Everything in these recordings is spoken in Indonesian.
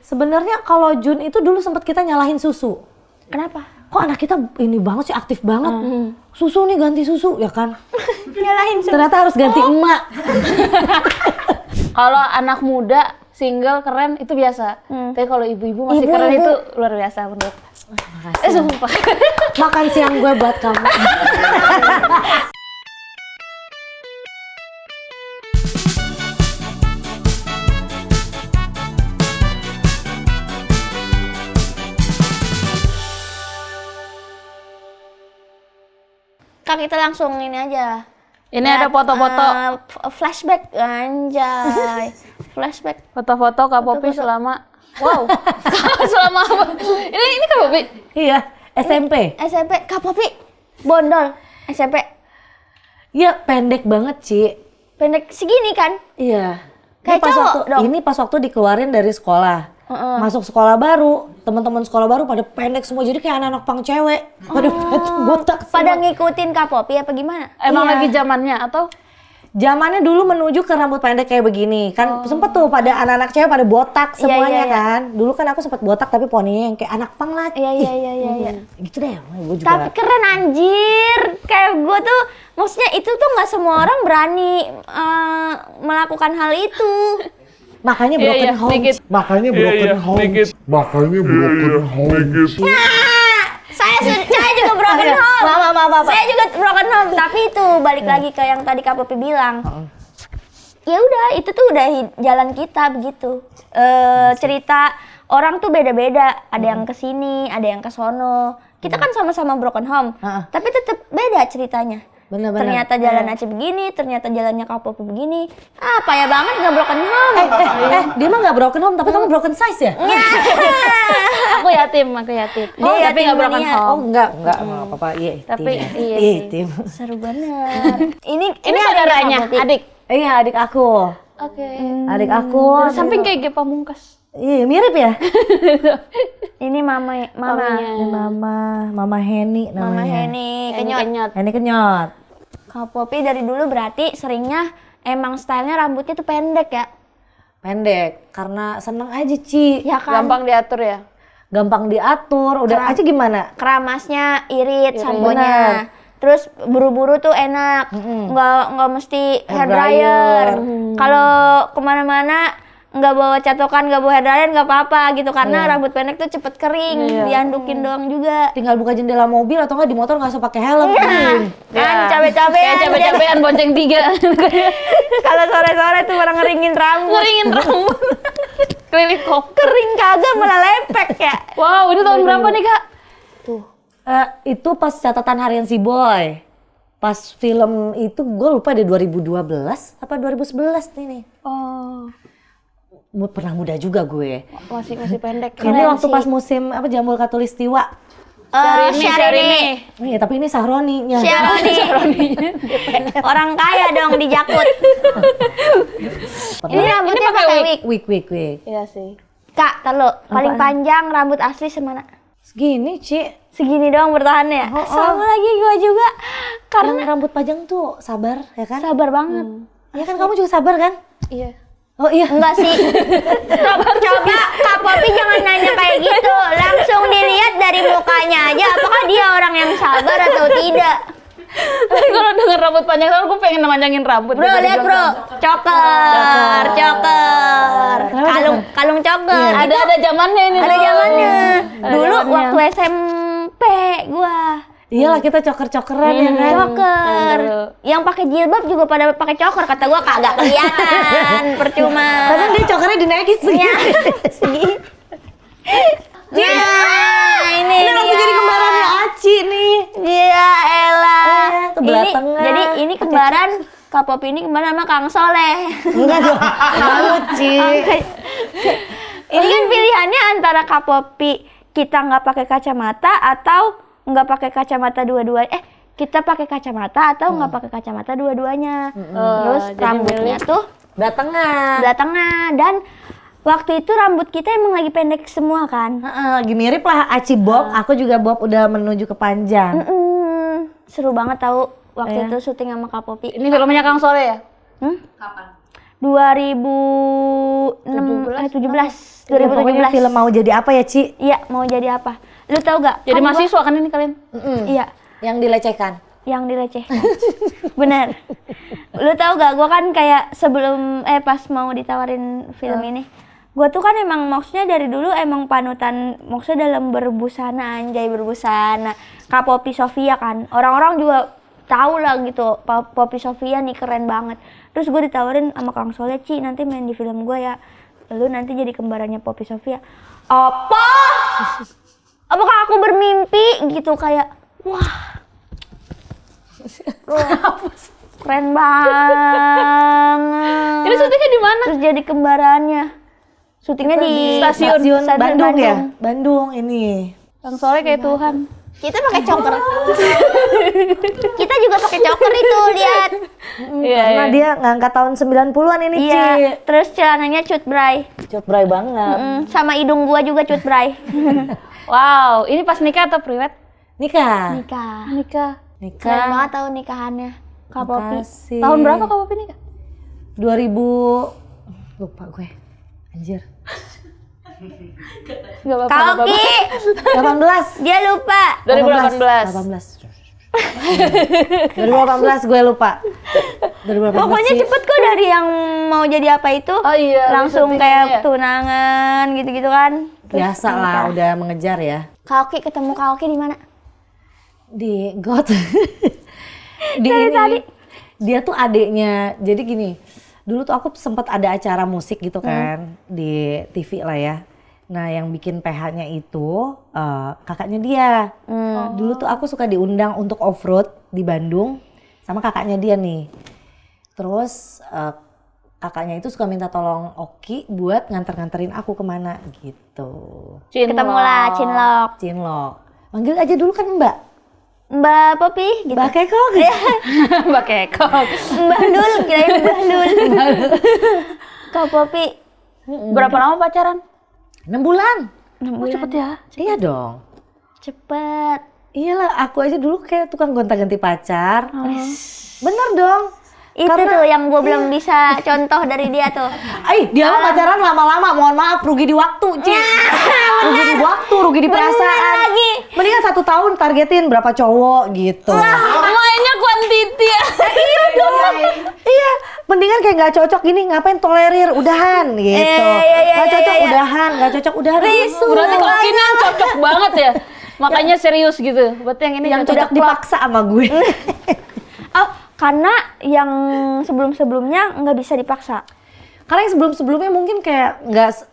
Sebenarnya kalau Jun itu dulu sempat kita nyalahin susu. Kenapa? Kok anak kita ini banget sih, aktif banget. Susu nih, ganti susu ya kan. Nyalahin susu. Ternyata harus ganti emak. Kalau anak muda single keren itu biasa. Tapi kalau ibu-ibu masih keren itu luar biasa menurut. Sumpah. Makan siang gue buat kamu. Kak, kita langsung ini aja. Ini ada foto-foto. Flashback, anjay. Flashback. Foto-foto Kak Popi selama. Wow. Selama apa? Ini Kak Popi. Iya, SMP. SMP, Kak Popi. Bondol. SMP. Iya, pendek banget, Ci. Pendek segini kan? Iya. Kayak cowok dong. Ini pas waktu dikeluarin dari sekolah. Masuk sekolah baru, teman-teman sekolah baru pada pendek semua, jadi kayak anak-anak pang cewek. Pada botak semua. Pada ngikutin Kak Popi apa gimana? Emang Iya. lagi zamannya atau? Zamannya dulu menuju ke rambut pendek kayak begini. Kan sempet tuh pada anak-anak cewek pada botak semuanya iya. kan. Dulu kan aku sempet botak tapi poninya yang kayak anak pang lah. Iya. Gitu deh, gue juga. Tapi keren anjir. Kayak gue tuh, maksudnya itu tuh nggak semua orang berani melakukan hal itu. Makanya broken home. Makanya broken home. Saya juga broken home. Maaf. Saya juga broken home. Tapi itu balik lagi ke yang tadi Kak Popi bilang. Ya udah, itu tuh udah jalan kita begitu. Cerita orang tuh beda-beda. Ada yang kesini, ada yang kesono. Kita kan sama-sama broken home. Tapi tetap beda ceritanya. Bener-bener. Ternyata jalan Aceh begini, ternyata jalannya Kak Popi begini. Payah banget nggak broken home. Dia mah nggak broken home, tapi kamu broken size ya? Aku yatim. Dia Tapi nggak broken yatim home. Oh enggak apa-apa. Iya, Tapi iya Iya, sih. tim. Seru banget. Ini saudaranya, Kak Popi. adik. Iya, adik aku. Oke. Adik aku. Samping kayak Ge Pamungkas. Iya, mirip ya? Ini mama. Mama Heni namanya. Mama Heni kenyot. Heni kenyot. Kak Popi dari dulu berarti seringnya emang stylenya rambutnya tuh pendek ya? Pendek, karena seneng aja, Ci. Ya kan? Gampang diatur ya. Gampang diatur, udah aja gimana? Keramasnya irit Bener. samponya. Terus buru-buru tuh enak, nggak mesti hair dryer. Kalau kemana-mana nggak bawa catokan, nggak bawa hair dryer nggak apa-apa gitu karena rambut pendek tuh cepet kering, diandukin doang juga. Tinggal buka jendela mobil atau nggak di motor nggak usah pakai helm. Kan cabe-cabean. Kayak cabe-cabean bonceng 3. Kalau sore-sore tuh orang ngeringin rambut. Ngeringin rambut. Keliling kok. Kering kagak malah lepek ya. Wow, ini tahun berapa nih Kak? Itu pas catatan harian si Boy. Pas film itu gue lupa deh 2012 apa 2011 nih. Oh, Pernah muda juga gue. masih pendek. Ini waktu pas musim apa Jambul Katulistiwa. Syahrini. Iya, tapi ini Sahroninya. Syaroni. Orang kaya dong di Jakut. Ini rambutnya pakai wig. Wig. Iya sih. Kak, tar lo, paling panjang rambut asli semana? Segini, Ci. Segini doang bertahannya. Sama lagi gua juga. Karena Karena rambut panjang tuh sabar, ya kan? sabar banget. Ya kan kamu juga sabar kan? Iya. Oh iya. Enggak sih. Coba Kak Popi jangan nanya kayak gitu. Langsung dilihat dari mukanya aja apakah dia orang yang sabar atau tidak. Tapi kalau denger rambut panjang terus gue pengen manjangin rambut. Bro, lihat bro. Coker. Kalung coker. Ada zamannya ini. Ada zamannya. Dulu zamannya. waktu SMP gua. Iyalah kita coker-cokeran ya kan? Coker. Yang pakai jilbab juga pada pakai coker, kata gua kagak kelihatan, percuma. Kadang dia cokernya dinaikin segini. Ini Aku jadi kembarannya Aci nih. Ya elah. Tuh belah tengah. Jadi ini kembaran Kak Popi ini kembaran sama Kang Soleh. Enggak dong. Malu, Ci. Ini kan pilihannya antara Kak Popi kita nggak pakai kacamata atau nggak pakai kacamata dua-duanya. Kita pakai kacamata atau nggak pakai kacamata dua-duanya. Terus jadi rambutnya tuh Belah tengah. belah tengah dan waktu itu rambut kita emang lagi pendek semua kan. Lagi mirip lah Aci Bob, aku juga Bob udah menuju ke panjang. Seru banget tahu waktu itu syuting sama Kak Popi. Ini filmnya Kang Soleh ya? 2017. Pokoknya film Mau Jadi Apa ya, Ci? Iya, Mau Jadi Apa. Lu tahu gak? Jadi mahasiswa kan ini kalian? Iya, Yang dilecehkan. yang dilecehkan. Bener. Lu tahu gak? Gua kan kayak sebelum pas mau ditawarin film ini, gua tuh kan emang maksudnya dari dulu emang panutan maksudnya dalam berbusana, anjay berbusana. Kak Poppy Sofia kan. Orang-orang juga tahu lah gitu. Poppy Sofia nih keren banget. Terus gue ditawarin sama Kang Soleh, Ci nanti main di film gue ya. Lu nanti jadi kembarannya Poppy Sofia. Apa? Apakah aku bermimpi gitu kayak wah. Keren banget. Ini syutingnya di mana? Terus jadi kembarannya. Syutingnya di Stasiun Bandung ya? Bandung ini. Kang Soleh kayak Tuhan. Kita pakai choker. Kita juga pakai choker itu, lihat. Karena dia ngangkat tahun 90-an ini, Ci. Iya. Terus celananya cutbray. Cutbray banget. Sama hidung gua juga cutbray. Wow, ini pas nikah atau priwet? Nikah. Nikah. Nikah. Keren banget tahu nikahannya. Kak Poppy. Makasih. Tahun berapa Kak Poppy nikah? 2000 lupa gue. Anjir. Enggak apa-apa. Kak Oki. 18. Dia lupa. 2018. 2018 gue lupa. 2018. Pokoknya sih. cepet kok dari yang mau jadi apa itu. Oh iya. Langsung syutingnya kayak ya. tunangan gitu-gitu kan. Terus Biasa lah, nikah. udah mengejar ya. Kak Oki ketemu Kak Oki di mana? Di got. Di Dari ini. tadi. Dia tuh adeknya. Jadi gini, dulu tuh aku sempat ada acara musik gitu kan di TV lah ya. Nah, yang bikin PH-nya itu kakaknya dia. Dulu tuh aku suka diundang untuk off-road di Bandung sama kakaknya dia nih. Terus kakaknya itu suka minta tolong Oki buat nganter-nganterin aku kemana gitu. Ketemu lah Cinlok. Cinlok. Manggil aja dulu kan Mbak. Mbak Poppy gitu. Mbak Kekok. Mbak Kekok. Mbak Dul, kirain Mbak Dul. Kak Poppy. Berapa lama pacaran? 6 bulan. Cepet ya. Iya dong. Cepet. Iyalah, aku aja dulu kayak tukang gonta-ganti pacar. Bener dong. Itu tuh yang gue belum bisa contoh dari dia tuh. Dia mah pacaran lama-lama, mohon maaf, rugi di waktu, Ci. Rugi di waktu, rugi di perasaan. lagi. Mendingan 1 tahun targetin berapa cowok gitu. Mainnya kuantiti ya. Iya dong. Iya, mendingan kayak nggak cocok gini, ngapain tolerir, udahan gitu. Nggak cocok, udahan, nggak cocok, udahan. Berarti kalau ini yang cocok banget ya. Makanya serius gitu. Berarti yang ini yang cocok dipaksa sama gue. Oh, karena yang sebelum-sebelumnya nggak bisa dipaksa. Karena yang sebelum-sebelumnya mungkin kayak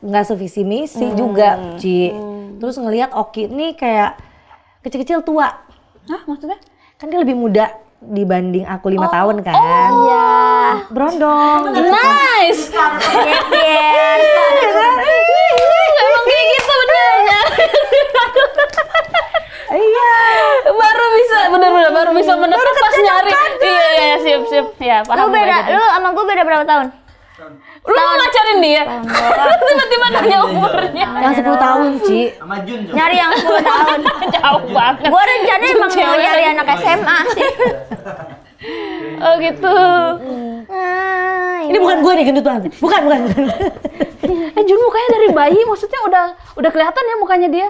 nggak sevisi misi juga, Ci. Terus ngelihat Oki nih kayak kecil-kecil tua. Hah, maksudnya? Kan dia lebih muda dibanding aku 5 tahun kan. Iya. Berondong. Nice. Biar. Emang kayak gitu benernya. Iya. Baru baru bisa menebak pas nyari. Iya, siap. Ya, paham. Lu beda, lu sama gue beda berapa tahun? Lu mau ngajarin dia? Tiba-tiba nanya umurnya. Yang 10 tahun, Ci. Sama Jun. Nyari yang 10 tahun. Jauh banget. Gue rencananya emang mau Cewek. nyari anak SMA sih. Oh gitu. Nah, Ini bukan gue nih gendut banget. Bukan. Jun mukanya dari bayi, maksudnya udah kelihatan ya mukanya dia.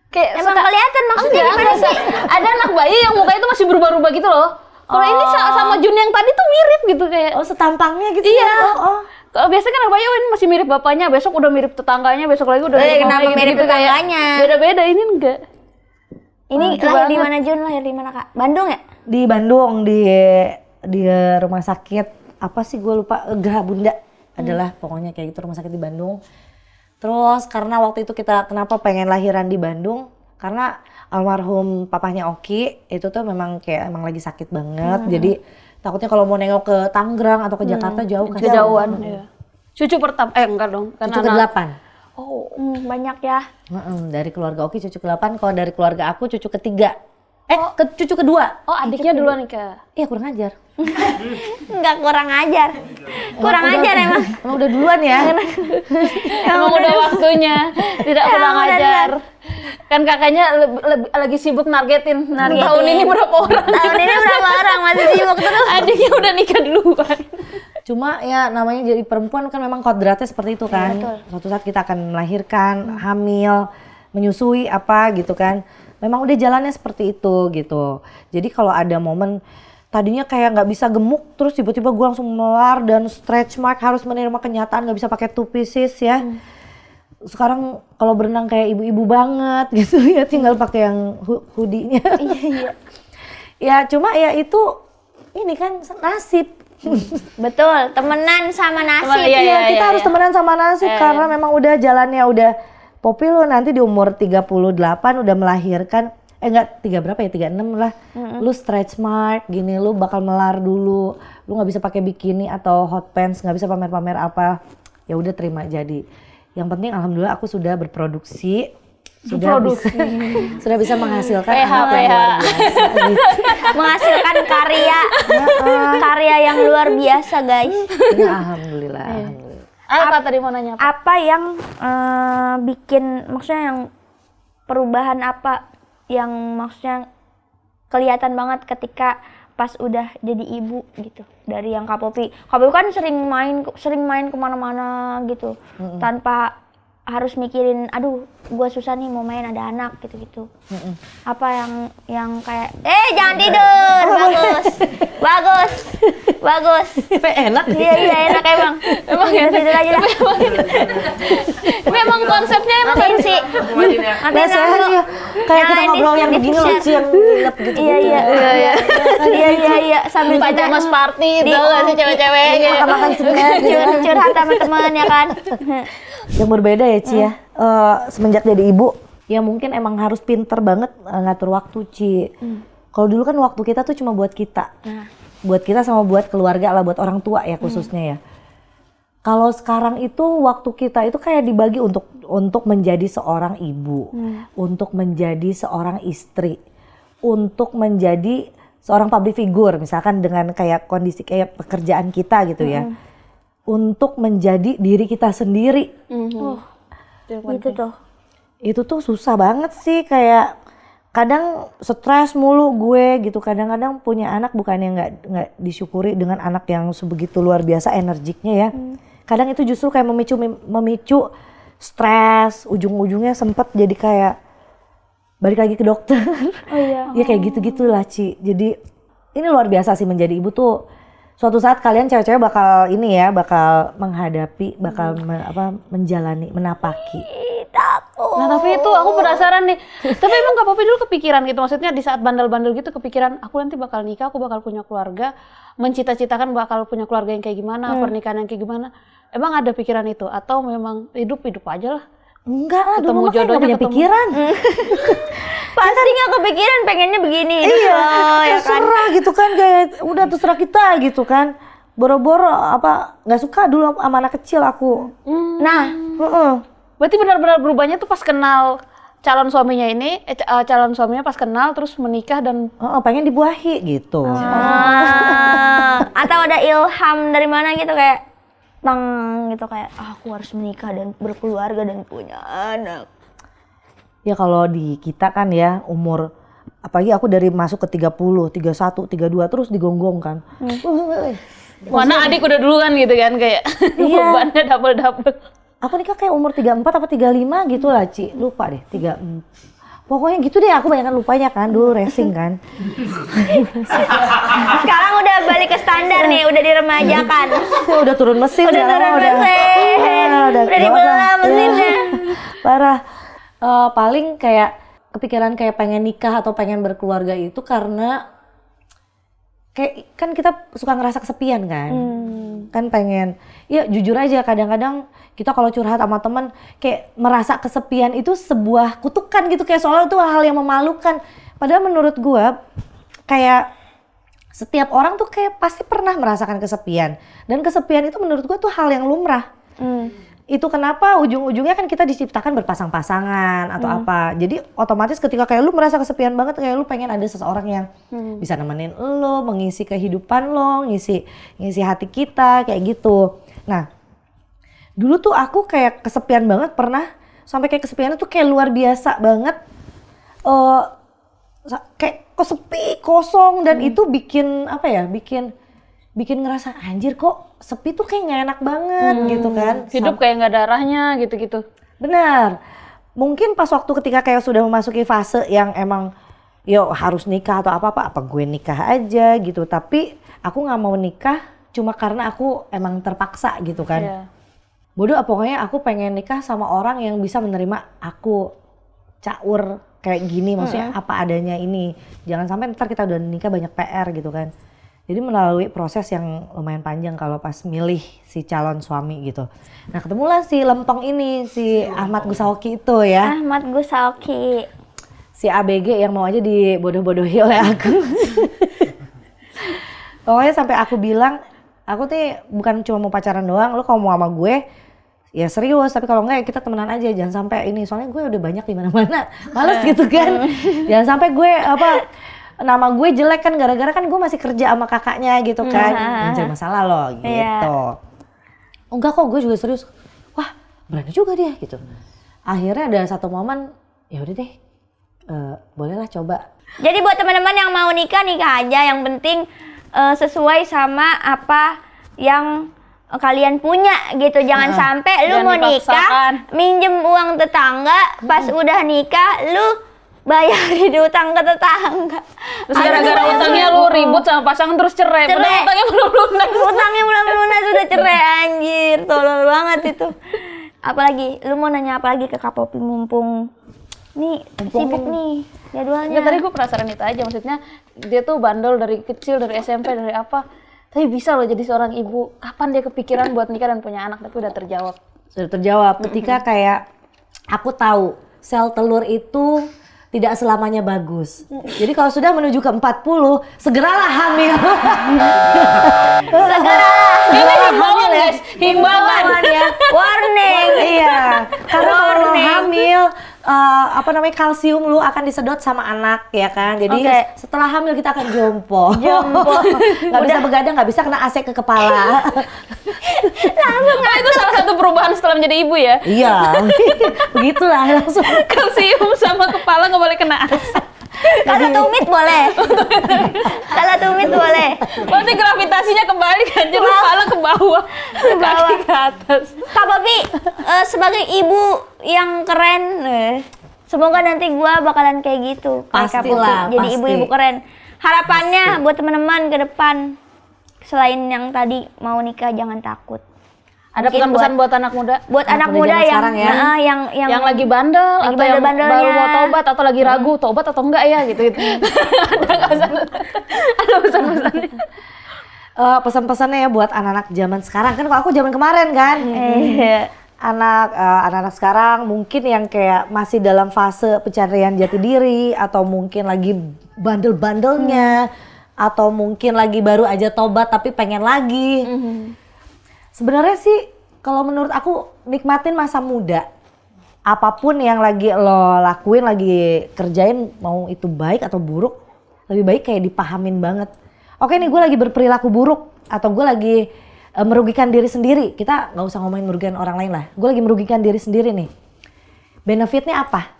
Kayak emang kelihatan maksudnya gimana sih? Ada anak bayi yang mukanya itu masih berubah-ubah gitu loh. Kalau ini sama Jun yang tadi tuh mirip gitu kayak. Oh, setampangnya gitu. Iya. Oh. Kalau biasanya kan anak bayi ini masih mirip bapaknya, besok udah mirip tetangganya, besok lagi udah mirip kenapa mamanya mirip gitu, kayak tetangganya? Beda-beda, ini enggak. Ini Lucu lahir di banget. mana Jun? Lahir di mana Kak? Bandung ya? Di Bandung di rumah sakit apa sih gue lupa, Geraha Bunda adalah pokoknya kayak gitu, rumah sakit di Bandung. Terus karena waktu itu kita kenapa pengen lahiran di Bandung, karena almarhum papahnya Oki itu tuh memang kayak emang lagi sakit banget, jadi takutnya kalau mau nengok ke Tangerang atau ke Jakarta jauh kan. Kejauhan. Iya. Cucu pertama, enggak dong. Karena Cucu ke-8. Oh, Banyak ya. Dari keluarga Oki cucu ke-8, kalau dari keluarga aku cucu ke-3. Cucu kedua. oh adiknya duluan nikah. Iya, kurang ajar. Enggak kurang ajar. Kurang ajar emang. Emang udah duluan ya. Emang udah waktunya, tidak kurang udah ajar. Kan kakaknya lagi sibuk nargetin. Tahun ini berapa orang? Tahun ini berapa orang masih sibuk terus? Adiknya udah nikah duluan. Cuma ya namanya jadi perempuan kan memang kodratnya seperti itu kan. Suatu saat kita akan melahirkan, hamil, menyusui apa gitu kan. Memang udah jalannya seperti itu gitu. Jadi kalau ada momen tadinya kayak nggak bisa gemuk, terus tiba-tiba gue langsung melar dan stretch mark, harus menerima kenyataan nggak bisa pakai two pieces ya. Sekarang kalau berenang kayak ibu-ibu banget gitu ya, tinggal pakai yang hoodie-nya. Iya. Ya cuma ya itu ini kan nasib. Betul, temenan sama nasib. Iya, kita harus temenan sama nasib karena memang udah jalannya udah Popi lo nanti di umur 38 udah melahirkan, enggak 3 berapa ya, 36 lah. Lu stretch mark gini, lu bakal melar dulu. Lu nggak bisa pakai bikini atau hot pants, nggak bisa pamer-pamer apa. Ya udah terima jadi. Yang penting alhamdulillah aku sudah berproduksi. Sudah bisa menghasilkan anak yang luar biasa gitu. Menghasilkan karya yang luar biasa guys. Ya, alhamdulillah. Apa tadi mau nanya? Apa yang bikin, maksudnya yang perubahan apa yang maksudnya kelihatan banget ketika pas udah jadi ibu gitu, dari yang Kak Popi kan sering main kemana-mana gitu, tanpa harus mikirin, aduh gue susah nih mau main ada anak gitu-gitu. Apa yang kayak, jangan tidur, bagus. Enak. Iya enak emang. Udah tidur aja dah. Memang konsepnya emang Matiin sih. Biasanya kayak kita ngobrol yang begini loh, yang lihat gitu. Iya. Sambil pajamas party tau gak sih cewek-cewek gitu. Makan sebenarnya. Curhat sama teman ya kan. Yang berbeda ya Ci ya, semenjak jadi ibu ya mungkin emang harus pinter banget ngatur waktu Ci. Kalau dulu kan waktu kita tuh cuma buat kita, buat kita sama buat keluarga lah, buat orang tua ya khususnya ya. Kalau sekarang itu waktu kita itu kayak dibagi untuk menjadi seorang ibu, untuk menjadi seorang istri, untuk menjadi seorang public figure misalkan dengan kayak kondisi kayak pekerjaan kita gitu ya. Untuk menjadi diri kita sendiri. Gitu tuh. Itu tuh susah banget sih, kayak kadang stres mulu gue gitu. Kadang-kadang punya anak bukannya nggak disyukuri dengan anak yang sebegitu luar biasa energiknya ya. Kadang itu justru kayak memicu stres, ujung-ujungnya sempet jadi kayak balik lagi ke dokter. Ya kayak gitu-gitulah Ci. Jadi ini luar biasa sih menjadi ibu tuh. Suatu saat kalian cewek-cewek bakal menghadapi, menjalani, menapaki. Nah tapi itu aku penasaran nih. Tapi emang Kak Popi dulu kepikiran gitu, maksudnya di saat bandel-bandel gitu kepikiran, aku nanti bakal nikah, aku bakal punya keluarga, mencita-citakan bakal punya keluarga yang kayak gimana, pernikahan yang kayak gimana. Emang ada pikiran itu atau memang hidup aja lah? Enggak lah, Ketemu dulu mah kayak jodohnya, gak punya ketemu. pikiran. Pasti nggak kepikiran pengennya begini. Iya, ya kan. terserah gitu kan, kayak udah terserah kita gitu kan. Boro-boro nggak suka dulu sama anak kecil aku. Nah, Berarti benar-benar berubahnya tuh pas kenal calon suaminya ini, calon suaminya pas kenal terus menikah dan pengen dibuahi gitu. atau ada ilham dari mana gitu kayak gitu kayak aku harus menikah dan berkeluarga dan punya anak. Ya kalau di kita kan ya umur, apalagi aku dari masuk ke 30, 31, 32 terus digonggong kan. mana adik udah duluan gitu kan kayak bebannya double. Aku nikah kayak umur 34 apa 35 gitu lah Ci, lupa deh 34. Pokoknya gitu deh, aku banyak lupanya kan, dulu racing kan. Sekarang udah balik ke standar nih, udah diremajakan. Udah turun mesin. Udah dibelah mesinnya. Parah. Paling kayak kepikiran kayak pengen nikah atau pengen berkeluarga itu karena kayak kan kita suka ngerasa kesepian kan. Kan pengen, ya jujur aja kadang-kadang kita kalau curhat sama teman kayak merasa kesepian itu sebuah kutukan gitu, kayak soalnya itu hal yang memalukan. Padahal menurut gua kayak setiap orang tuh kayak pasti pernah merasakan kesepian, dan kesepian itu menurut gua tuh hal yang lumrah. Itu kenapa ujung-ujungnya kan kita diciptakan berpasang-pasangan atau apa. Jadi otomatis ketika kayak lu merasa kesepian banget, kayak lu pengen ada seseorang yang bisa nemenin lo, mengisi kehidupan lo, ngisi hati kita kayak gitu. Nah, dulu tuh aku kayak kesepian banget, pernah sampai kayak kesepiannya tuh kayak luar biasa banget. Kayak sepi, kosong, dan itu bikin apa ya? bikin ngerasa anjir kok sepi tuh kayak nggak enak banget gitu kan. Hidup kayak nggak ada arahnya gitu-gitu. Benar. Mungkin pas waktu ketika kayak sudah memasuki fase yang emang yo harus nikah atau apa gue nikah aja gitu. Tapi aku nggak mau nikah cuma karena aku emang terpaksa gitu kan. Iya. Bodoh pokoknya aku pengen nikah sama orang yang bisa menerima aku caur kayak gini, maksudnya apa adanya ini. Jangan sampai ntar kita udah nikah banyak PR gitu kan. Jadi melalui proses yang lumayan panjang kalau pas milih si calon suami gitu. Nah ketemulah si lempeng ini, si Ahmad Gusaoki itu ya. Ahmad Gusaoki. Si ABG yang mau aja dibodoh-bodohi oleh aku. Pokoknya sampai aku bilang, aku tuh bukan cuma mau pacaran doang, lo kalau mau sama gue ya serius, tapi kalau enggak ya kita temenan aja, jangan sampai ini, soalnya gue udah banyak di mana-mana, males gitu kan. Jangan sampai gue nama gue jelek kan gara-gara kan gue masih kerja sama kakaknya gitu kan, jadi masalah loh gitu. Enggak kok, gue juga serius. Wah berani juga dia gitu. Akhirnya ada satu momen, ya udah deh, bolehlah coba. Jadi buat teman-teman yang mau nikah aja, yang penting sesuai sama apa yang kalian punya gitu. Jangan sampai lu Jangan mau nikah minjem uang tetangga, pas udah nikah lu bayarin utang ke tetangga. Terus gara-gara utangnya lu ribut sama pasangan terus cerai. Padahal utangnya belum lunas. Utangnya belum lunas sudah cerai, anjir. Tolol banget itu. Apalagi lu mau nanya apa lagi ke Kak Popi mumpung nih sibuk nih jadwalnya. Nggak, tadi gue penasaran itu aja, maksudnya dia tuh bandel dari kecil, dari SMP, dari apa. Tapi bisa loh jadi seorang ibu. Kapan dia kepikiran buat nikah dan punya anak? Tapi udah terjawab. Sudah terjawab ketika kayak aku tahu sel telur itu tidak selamanya bagus. Jadi kalau sudah menuju ke 40, segeralah hamil. Segera. Ini himbauan guys, himbauan ya. Warning. Iya, karena kalau lo hamil, kalsium lu akan disedot sama anak ya kan. Jadi setelah hamil kita akan jompo. Nggak bisa begadang, nggak bisa kena AC ke kepala. Nah, itu salah satu perubahan setelah menjadi ibu ya. Iya, begitulah langsung. Kalsium sama kepala nggak boleh kena AC. Kalau tumit boleh. Kalau tumit boleh. Berarti gravitasinya kembali kan, jadi kepala ke bawah, kaki ke atas. Kak Popi, sebagai ibu yang keren, semoga nanti gua bakalan kayak gitu. Kayak Kak Popi, Pastilah, jadi pasti. ibu-ibu keren. Harapannya buat teman-teman ke depan, selain yang tadi mau nikah jangan takut. Ada Mungkin pesan-pesan buat anak muda? Buat anak muda zaman sekarang ya. Yang lagi bandel lagi atau yang bandel-bandelnya. baru mau tobat atau lagi ragu tobat atau enggak ya gitu. Ada pesan-pesannya. Pesan-pesannya ya buat anak-anak zaman sekarang kan, kalau aku zaman kemarin kan. Anak-anak sekarang mungkin yang kayak masih dalam fase pencarian jati diri, atau mungkin lagi bandel-bandelnya, atau mungkin lagi baru aja tobat tapi pengen lagi. Sebenarnya sih kalau menurut aku nikmatin masa muda. Apapun yang lagi lo lakuin, lagi kerjain, mau itu baik atau buruk, lebih baik kayak dipahamin banget. Oke nih gue lagi berperilaku buruk, atau gue lagi merugikan diri sendiri. Kita nggak usah ngomongin merugikan orang lain lah. Gue lagi merugikan diri sendiri nih. Benefitnya apa?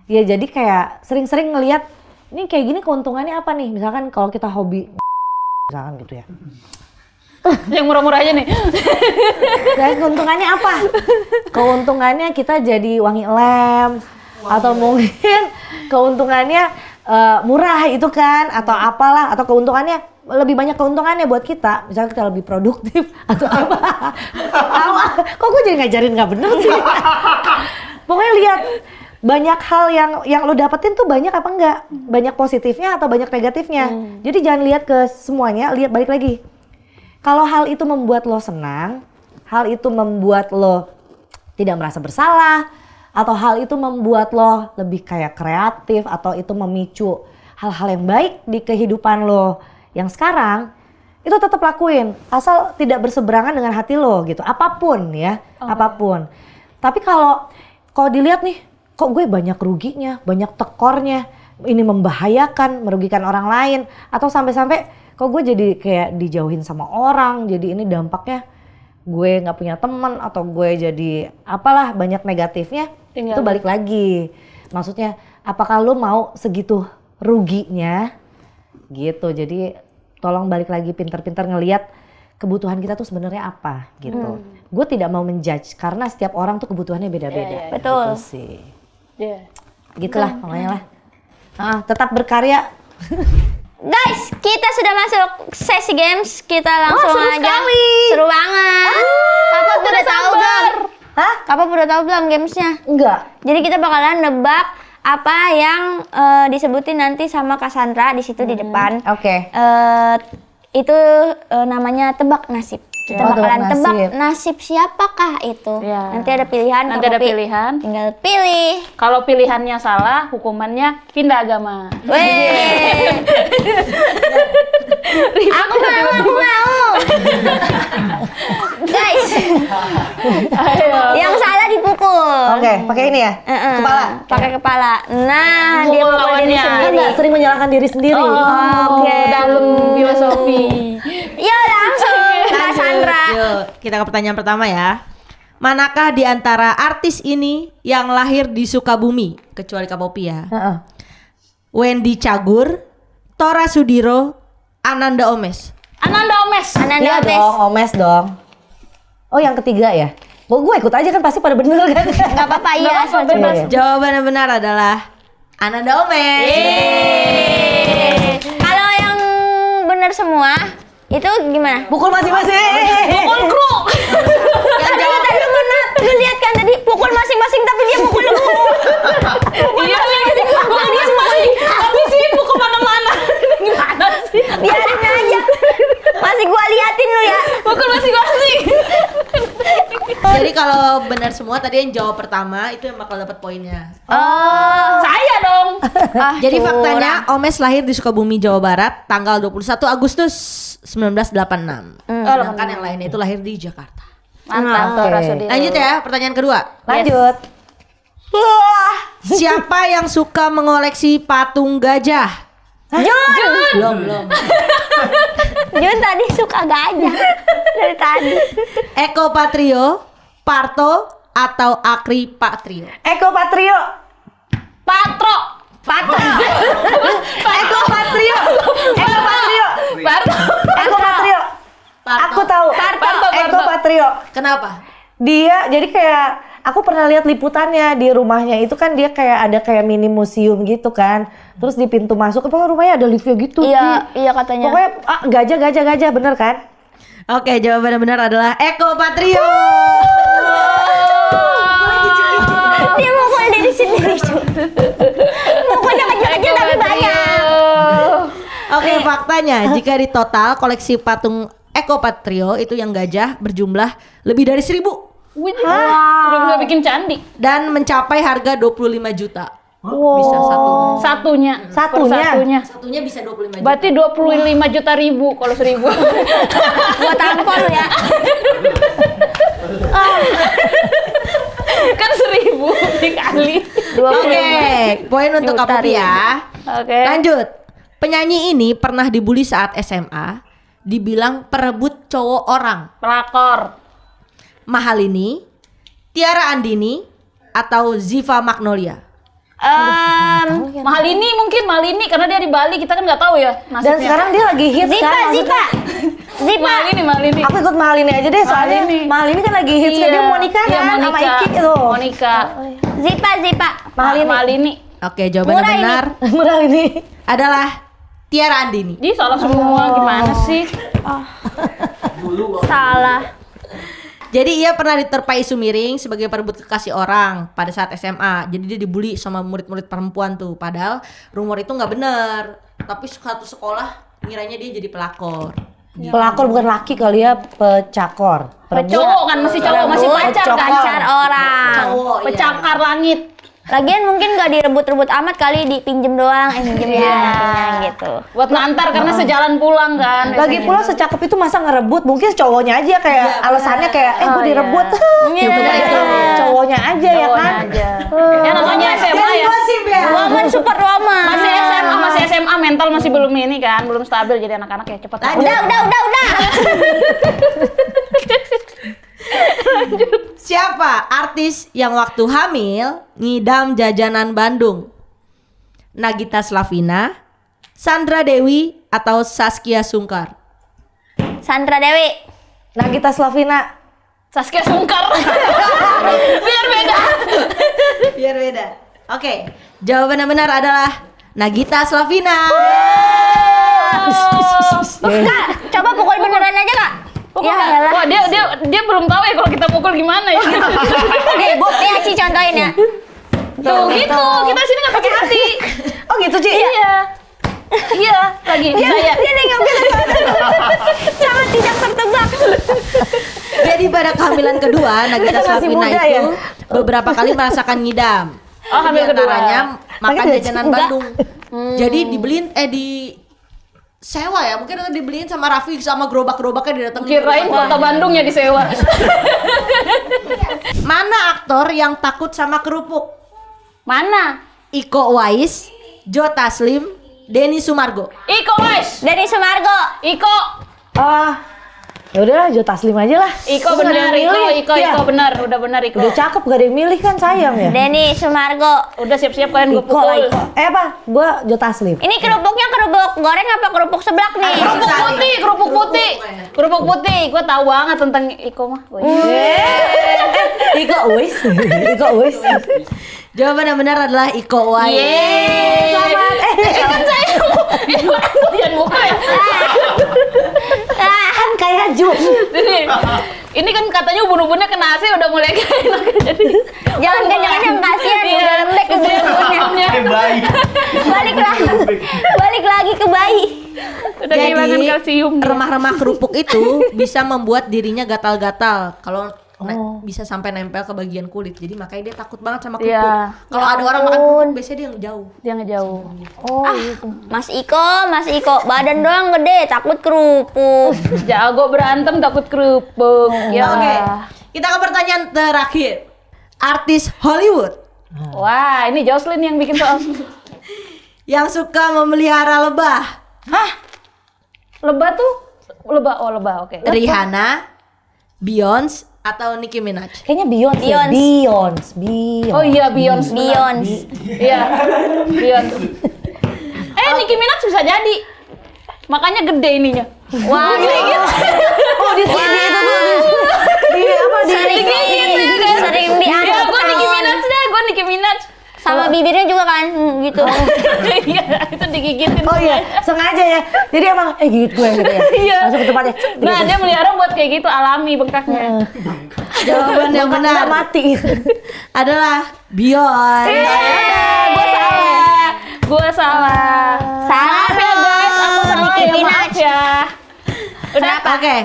Ya jadi kayak sering-sering ngelihat, ini kayak gini keuntungannya apa nih? Misalkan kalau kita hobi, misalkan gitu ya. Yang murah-murah aja nih. Dan keuntungannya apa? Keuntungannya kita jadi wangi lem, atau mungkin keuntungannya murah itu kan, atau apalah, atau keuntungannya lebih banyak keuntungannya buat kita, misalnya kita lebih produktif atau apa. Kok gue jadi ngajarin nggak bener sih? Pokoknya lihat banyak hal yang lo dapetin tuh banyak apa enggak, banyak positifnya atau banyak negatifnya. Jadi jangan lihat ke semuanya, lihat balik lagi. Kalau hal itu membuat lo senang, hal itu membuat lo tidak merasa bersalah, atau hal itu membuat lo lebih kayak kreatif, atau itu memicu hal-hal yang baik di kehidupan lo yang sekarang, itu tetap lakuin. Asal tidak berseberangan dengan hati lo gitu, apapun ya, apapun. Tapi kalau dilihat nih, kok gue banyak ruginya, banyak tekornya, ini membahayakan, merugikan orang lain, atau sampai-sampai kok gue jadi kayak dijauhin sama orang, jadi ini dampaknya gue nggak punya teman, atau gue jadi apalah banyak negatifnya. Itu balik lagi, maksudnya apakah lo mau segitu ruginya gitu. Jadi tolong balik lagi pinter-pinter ngelihat kebutuhan kita tuh sebenarnya apa gitu. Gue tidak mau menjudge karena setiap orang tuh kebutuhannya beda-beda. Betul. Gitu sih. Iya. Gitulah pokoknya lah. Tetap berkarya. Guys, kita sudah masuk sesi games. Kita langsung seru aja. sekali. Seru banget. Kakak udah tahu belum? Hah? Kakak udah tahu belum gamesnya? Enggak. Jadi kita bakalan nebak apa yang disebutin nanti sama Cassandra di situ di depan. Oke. Itu namanya tebak nasib. Kita Oh, bakalan tebak tebak nasib. nasib siapakah itu. Iya. Nanti ada pilihan. Nanti Kak ada Popi. pilihan. Tinggal pilih. Kalau pilihannya salah, hukumannya pindah agama. Weh. Aku mau. Guys, Ayo. yang salah dipukul. Oke, pakai ini ya. Kepala. Pakai kepala. Nah, dia Pukul pukul diri lawannya. Kan sendiri. nggak sering menyalahkan diri sendiri. Oke. Dalam filosofi. Ya langsung Cassandra. Yuk, kita ke pertanyaan pertama ya. Manakah di antara artis ini yang lahir di Sukabumi? Kecuali Kak Popi ya. Heeh. Wendy Cagur, Tora Sudiro, Ananda Omes. Ananda Omes. Ananda Iya Omes. dong, Omes dong. Oh yang ketiga ya? Gue ikut aja kan pasti pada bener kan? Gak apa-apa, iya. apa-apa, soalnya. bebas. Iya. Jawaban yang benar adalah Ananda Omes. Kalau yang benar semua, itu gimana? Pukul masing-masing. Pukul kru. Yang jawab tadi pernah lu lihat kan tadi pukul masing-masing tapi dia pukul lu. Iya, dia masing. Tapi sibuk kemana-mana. Gimana sih? Biarin aja. Masih gua liatin lu ya. Pukul masing-masing. Jadi kalau benar semua tadi yang jawab pertama itu yang bakal dapat poinnya. Saya dong. Jadi faktanya Omes lahir di Sukabumi, Jawa Barat tanggal 21 Agustus 1986. Sedangkan yang lainnya itu lahir di Jakarta. Mantap, Oke. Tora Sudiro. Lanjut ya, pertanyaan kedua. Lanjut. Siapa yang suka mengoleksi patung gajah? Jun. Belum. Jun tadi suka gajah dari tadi. Eko Patrio, Parto, atau Akri Patrio? Eko Patrio. Patro. Eko Patrio. Eko Patrio. Parto. Eko Patrio. Parto. Aku tahu. Parto. Eko Patrio. Kenapa? Dia jadi kayak aku pernah lihat liputannya di rumahnya itu kan dia kayak ada kayak mini museum gitu kan. Terus di pintu masuk apa rumahnya ada liftnya gitu. Iya, iya katanya. Pokoknya gajah bener kan? Oke, jawaban yang benar adalah Eko Patrio. Dia mukul diri sendiri. Mukulnya kecil-kecil tapi banyak. Oke, faktanya jika di total koleksi patung Eko Patrio itu yang gajah berjumlah lebih dari 1.000 Wih, udah bisa bikin candi. dan mencapai harga 25 juta. Bisa satu. Satunya. Satunya bisa 25 juta. Berarti 25 juta ribu kalau 1.000. Gua tampol ya. Kan 1.000 dikali. Oke, poin untuk Kak Popi ya. Oke. Lanjut. Penyanyi ini pernah dibully saat SMA, dibilang perebut cowok orang. Pelakor. Mahalini, Tiara Andini, atau Ziva Magnolia? Mahal ini karena dia di Bali, kita kan nggak tahu ya nasibnya. Dan sekarang dia lagi hits kan? Zipa. Mahal ini. Aku ikut mahal ini aja deh soalnya mahal ini kan lagi hits kan dia mau nikah Iya, kan sama Monica. Iki itu. Monica. Zipa. Mahal ini. Oke, jawaban yang Murah ini. benar Mahal ini. adalah Tiara Andini. Ih, salah semua gimana sih? Salah. Jadi ia pernah diterpa isu miring sebagai perebut kekasih orang pada saat SMA. Jadi dia dibully sama murid-murid perempuan tuh. Padahal rumor itu nggak benar. Tapi satu sekolah ngiranya dia jadi pelakor. Pelakor bukan laki kali ya, pecakor. Cowok kan masih cowok, masih pacar kan? Pacar orang. Cowok, iya. Pecakar langit. Lagian mungkin gak direbut-rebut amat kali, dipinjem doang, minjem ya nantinya gitu. Buat ngantar karena sejalan pulang kan. Lagi pula secakep itu masa ngerebut, mungkin cowoknya aja kayak alasannya kayak gue direbut. Iya. Bener itu cowoknya aja ya kan. Ya namanya SMA ya. Woman super woman. Masih SMA mental masih belum ini kan, belum stabil jadi anak-anak ya cepet. Udah. Siapa artis yang waktu hamil ngidam jajanan Bandung? Nagita Slavina, Sandra Dewi, atau Saskia Sungkar? Sandra Dewi. Nagita Slavina. Saskia Sungkar. Biar beda. Biar beda. Oke, jawaban yang benar adalah Nagita Slavina. Kak, coba pukul beneran aja kak. Ya, wah dia belum tahu ya kalau kita pukul gimana ya. Nih Bu, nih Aci contohin ya. Tuh gitu, kita sini nggak pakai hati. Oh gitu Ci? Iya, lagi saya. Dia nengok kita sangat tidak tertebak. Jadi pada kehamilan kedua Nagita Masih Slavina muda itu ya? beberapa kali merasakan ngidam. Oh, hamil kedua. Diantaranya makan Makanya jajanan enggak. Bandung. Jadi dibeliin di sewa ya, mungkin dibeliin sama Raffi sama gerobak-gerobaknya didatengin. Kirain kota Bandung ya disewa. Mana aktor yang takut sama kerupuk? Mana? Iko Uwais, Joe Taslim, Denny Sumargo. Iko guys. Dari Sumargo. Iko. Ya udahlah, Jo Taslim aja lah. Iko Terus benar, ada yang milih. Iko Iya. benar, udah benar Iko. Udah cakep, gak ada yang milih kan, sayang ya. Denny Sumargo. Udah siap-siap kalian gue Iko lah, pukul. Iko. Apa? Gue Jo Taslim. Ini kerupuknya kerupuk goreng apa kerupuk seblak nih? Kerupuk putih, kerupuk putih. Kerupuk putih, gue tahu banget tentang Iko mah. Iko Uwais. Iko Uwais. Jawaban yang benar adalah Iko Uwais. Selamat. Kan saya lihat muka ya. Kan kayak Ju. Ini kan katanya ubun-ubunnya kena AC udah mulai gak enak jadi. Jangan yang kasihan udah lembek ke bumbunya. bayi. Balik lagi ke bayi. Udah kehilangan kalsium dia. remah-remah kerupuk itu bisa membuat dirinya gatal-gatal. Kalau bisa sampai nempel ke bagian kulit. Jadi makanya dia takut banget sama kerupuk. Iya. Kalau ada orang makan kerupuk biasanya dia ngejauh. Dia ngejauh. Mas Iko, badan doang gede, takut kerupuk. Jago berantem takut kerupuk. Ya. Oke. Kita ke pertanyaan terakhir. Artis Hollywood Wah, ini Jocelyn yang bikin soal. yang suka memelihara lebah. Lebah tuh? Lebah, oh lebah, oke. Rihanna, Beyonce, atau Nicki Minaj? Kayaknya Beyonce. ya? Beyonce. Oh iya, Beyonce. Beyonce. Iya, Beyonce. Nicki Minaj bisa jadi. Makanya gede ininya. Wah, Oh di sini itu tuh di apa di sering Ya, diangkat gue Nicki tahun. Minaj dah, gue Nicki Minaj. Sama bibirnya juga kan, gitu. Iya, itu digigitin. Oh iya, sengaja ya. Jadi emang gigit gue gitu ya. Iya. Langsung ke tempatnya. Nah, dia melihara buat kayak gitu, alami bengkaknya. Jawaban yang benar mati. adalah Beyonce. Gue salah. Salah Maaf ya guys, aku dong. Nicki Nicki Minaj ya. Udah Oke.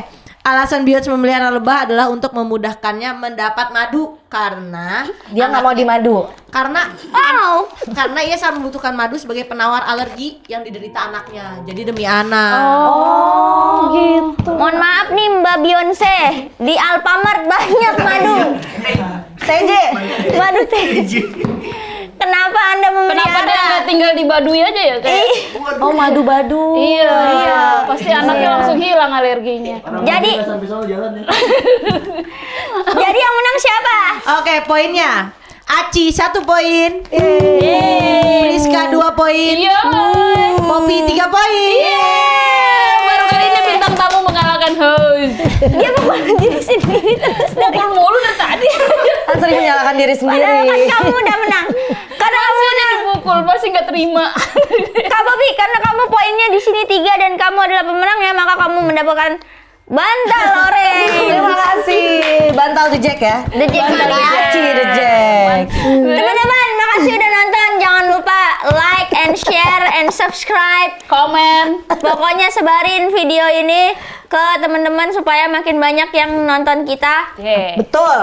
Alasan Beyonce memelihara lebah adalah untuk memudahkannya mendapat madu karena Dia nggak mau dimadu. karena Wow. karena ia sangat membutuhkan madu sebagai penawar alergi yang diderita anaknya. Jadi demi anak. Oh gitu. Mohon maaf nih Mbak Beyonce, di Alfamart banyak madu. TJ. Madu TJ. Kenapa Anda Kenapa dia memelihara? nggak tinggal di Baduy aja ya? Kayak, Oh madu-badu. iya. Pasti anaknya langsung hilang alerginya. Jadi, Sampai sana jalan ya. jadi yang menang siapa? Oke, poinnya. Aci 1 poin. Priska 2 poin. Iya. Poppy 3 poin. Baru kali ini bintang tamu mengalahkan host. Dia mau diri sendiri terus. Pukul mulu dari tadi. Kan sering menyalahkan diri Padahal kan sendiri. kamu udah menang. Karena kamu Masih aja dipukul, masih nggak terima. Kak Bobby, karena kamu poinnya di sini 3 dan kamu adalah pemenangnya, maka kamu mendapatkan bantal loreng. Terima kasih. Bantal the Jack ya. The Jack Bantal ya. The Jack. Aci the Jack. Teman-teman, makasih udah nonton. Jangan lupa like and share and subscribe. Komen. Pokoknya sebarin video ini ke teman-teman supaya makin banyak yang nonton kita. Oke. Betul.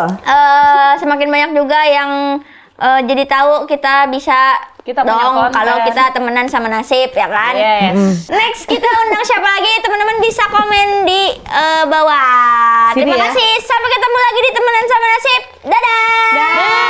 Semakin banyak juga yang jadi tahu kita bisa Kita punya dong konten. kalau kita temenan sama nasib ya kan. Yes. Next kita undang siapa lagi? Teman-teman bisa komen di bawah. Sini Terima ya. kasih. Sampai ketemu lagi di temenan sama nasib. Dadah.